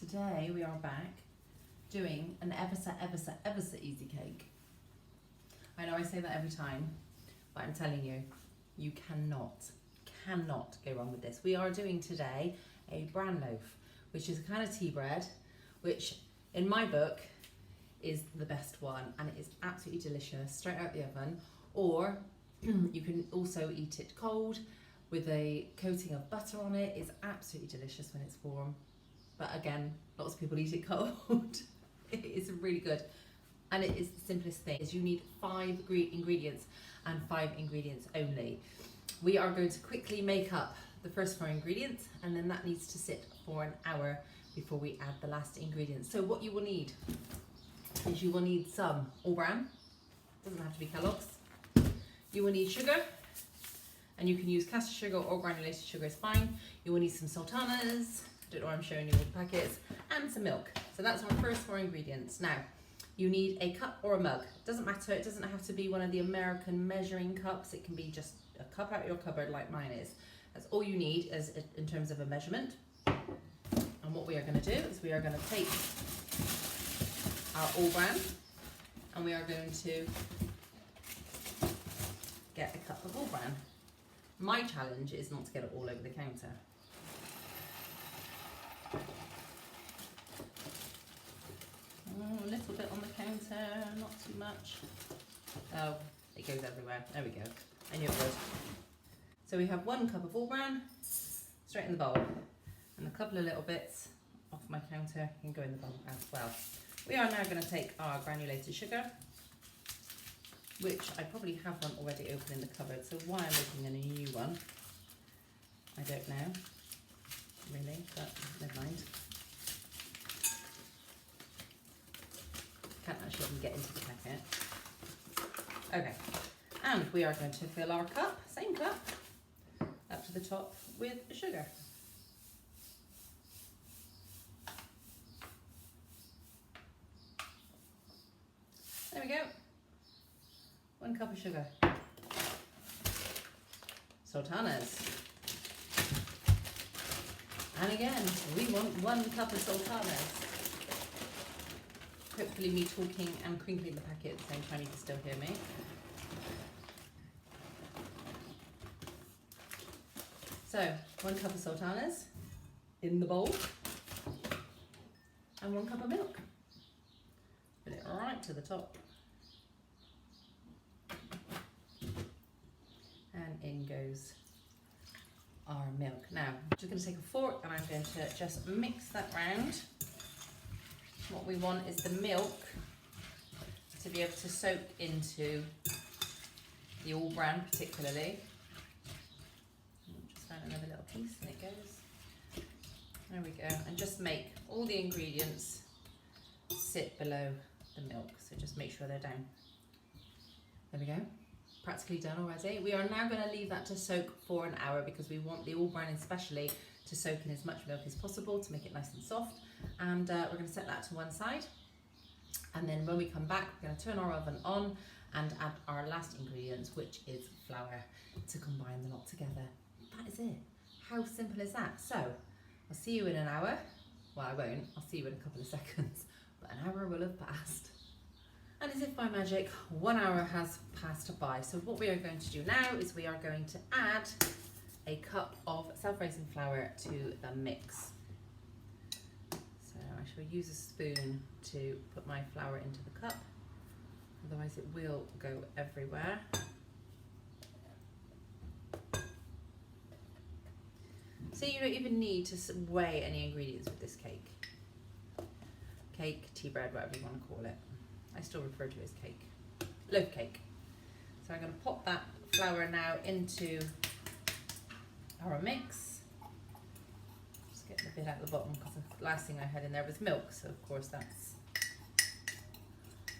Today we are back doing an ever so easy cake. I know I say that every time, but I'm telling you, you cannot go wrong with this. We are doing today a Bran Loaf, which is a kind of tea bread, which in my book is the best one, and it is absolutely delicious straight out the oven, or you can also eat it cold with a coating of butter on it. It's absolutely delicious when it's warm, but again, lots of people eat it cold. It is really good, and it is the simplest thing. Is you need 5 ingredients and 5 ingredients only. We are going to quickly make up the first 4 ingredients, and then that needs to sit for an hour before we add the last ingredients. So what you will need is you will need some All Bran, doesn't have to be Kellogg's. You will need sugar, and you can use caster sugar or granulated sugar is fine. You will need some sultanas, I don't know why I'm showing you all the packets, and some milk. So that's our first 4 ingredients. Now, you need a cup or a mug. It doesn't matter, it doesn't have to be one of the American measuring cups. It can be just a cup out of your cupboard like mine is. That's all you need as in terms of a measurement. And what we are going to do is we are going to take our All Bran, and we are going to get a cup of All Bran. My challenge is not to get it all over the counter. A little bit on the counter, not too much. Oh, it goes everywhere. There we go. I knew it would. So we have 1 cup of All Bran straight in the bowl, and a couple of little bits off my counter can go in the bowl as well. We are now going to take our granulated sugar, which I probably have one already open in the cupboard, so why I'm opening a new one, I don't know, really, but never mind. Can't actually even get into the packet. Okay, and we are going to fill our cup, same cup, up to the top with sugar. There we go. 1 cup of sugar. Sultanas. And again, we want 1 cup of sultanas. Hopefully me talking and crinkling the packet at the same time you can still hear me. So, 1 cup of sultanas in the bowl, and 1 cup of milk. Put it right to the top. And in goes our milk. Now, I'm just going to take a fork and I'm going to just mix that round. What we want is the milk to be able to soak into the All Bran particularly. Just found another little piece and it goes. There we go. And just make all the ingredients sit below the milk. So just make sure they're down. There we go. Practically done already. We are now going to leave that to soak for an hour because we want the All Bran especially to soak in as much milk as possible to make it nice and soft. And we're going to set that to one side, and then when we come back we're going to turn our oven on and add our last ingredients, which is flour, to combine the lot together. That is it. How simple is that? So I'll see you in an hour. Well, I won't, I'll see you in a couple of seconds, but an hour will have passed. And as if by magic, 1 hour has passed by. So what we are going to do now is we are going to add a cup of self-raising flour to the mix. So I shall use a spoon to put my flour into the cup, otherwise it will go everywhere. So you don't even need to weigh any ingredients with this cake. Cake, tea bread, whatever you want to call it. I still refer to it as cake. Loaf cake. So I'm going to pop that flour now into our mix. Just getting a bit out the bottom because the last thing I had in there was milk, so of course that's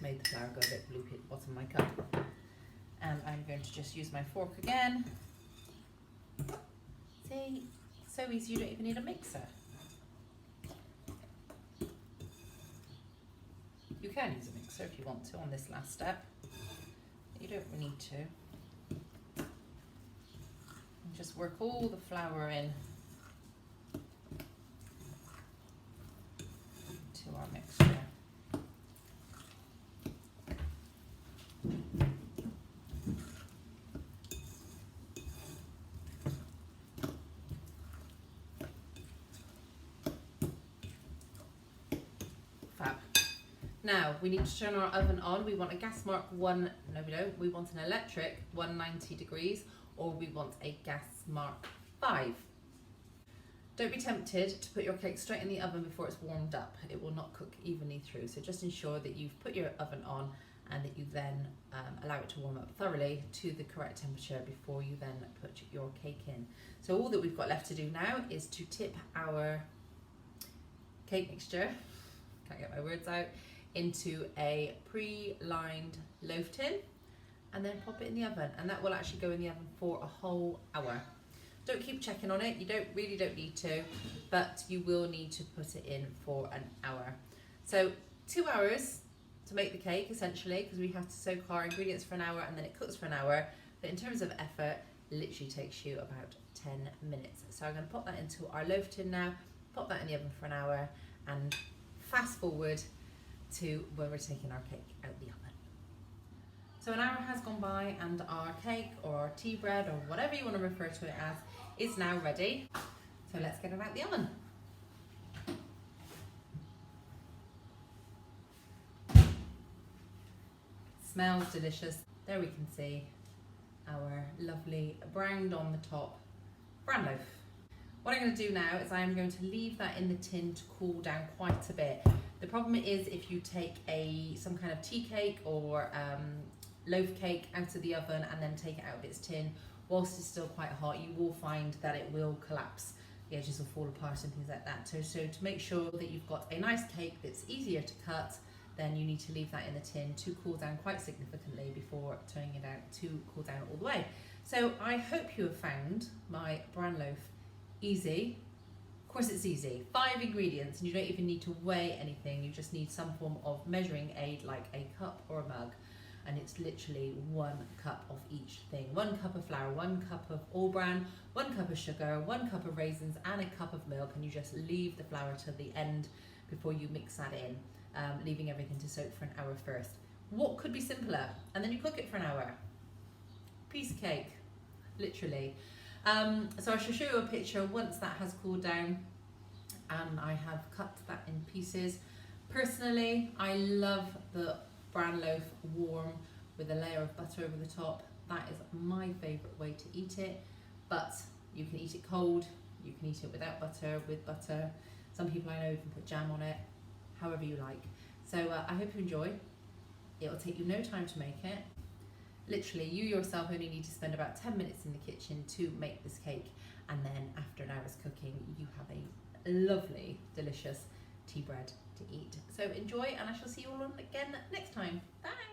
made the flour go a bit bloopy at the bottom of my cup. And I'm going to just use my fork again. See, so easy, you don't even need a mixer. You can use a mixer if you want to on this last step. You don't need to. And just work all the flour in Now we need to turn our oven on. We want a gas mark no we don't, we want an electric 190 degrees, or we want a gas mark 5. Don't be tempted to put your cake straight in the oven before it's warmed up. It will not cook evenly through. So just ensure that you've put your oven on and that you then allow it to warm up thoroughly to the correct temperature before you then put your cake in. So all that we've got left to do now is to tip our cake mixture, can't get my words out, into a pre-lined loaf tin and then pop it in the oven, and that will actually go in the oven for a whole hour. Don't keep checking on it, you really don't need to, but you will need to put it in for an hour. So 2 hours to make the cake essentially, because we have to soak our ingredients for an hour and then it cooks for an hour, but in terms of effort, it literally takes you about 10 minutes. So I'm going to pop that into our loaf tin now, pop that in the oven for an hour, and fast forward to when we're taking our cake out the oven. So an hour has gone by and our cake or our tea bread or whatever you want to refer to it as is now ready. So let's get it out the oven. Smells delicious. There we can see our lovely browned on the top Bran Loaf. What I'm going to do now is I am going to leave that in the tin to cool down quite a bit. The problem is if you take some kind of tea cake or loaf cake out of the oven and then take it out of its tin, whilst it's still quite hot, you will find that it will collapse. The edges will fall apart and things like that. So to make sure that you've got a nice cake that's easier to cut, then you need to leave that in the tin to cool down quite significantly before turning it out to cool down all the way. So I hope you have found my Bran Loaf easy. Of course it's easy. 5 ingredients and you don't even need to weigh anything. You just need some form of measuring aid like a cup or a mug. And it's literally 1 cup of each thing. 1 cup of flour, 1 cup of all bran, 1 cup of sugar, 1 cup of raisins and a cup of milk, and you just leave the flour till the end before you mix that in, leaving everything to soak for an hour first. What could be simpler? And then you cook it for an hour. Piece of cake, literally. So I shall show you a picture once that has cooled down and I have cut that in pieces. Personally, I love the Bran Loaf warm with a layer of butter over the top. That is my favourite way to eat it, but you can eat it cold, you can eat it without butter, with butter. Some people I know even put jam on it, however you like. So I hope you enjoy. It will take you no time to make it. Literally, you yourself only need to spend about 10 minutes in the kitchen to make this cake, and then after an hour's cooking, you have a lovely, delicious tea bread to eat. So enjoy, and I shall see you all again next time. Bye!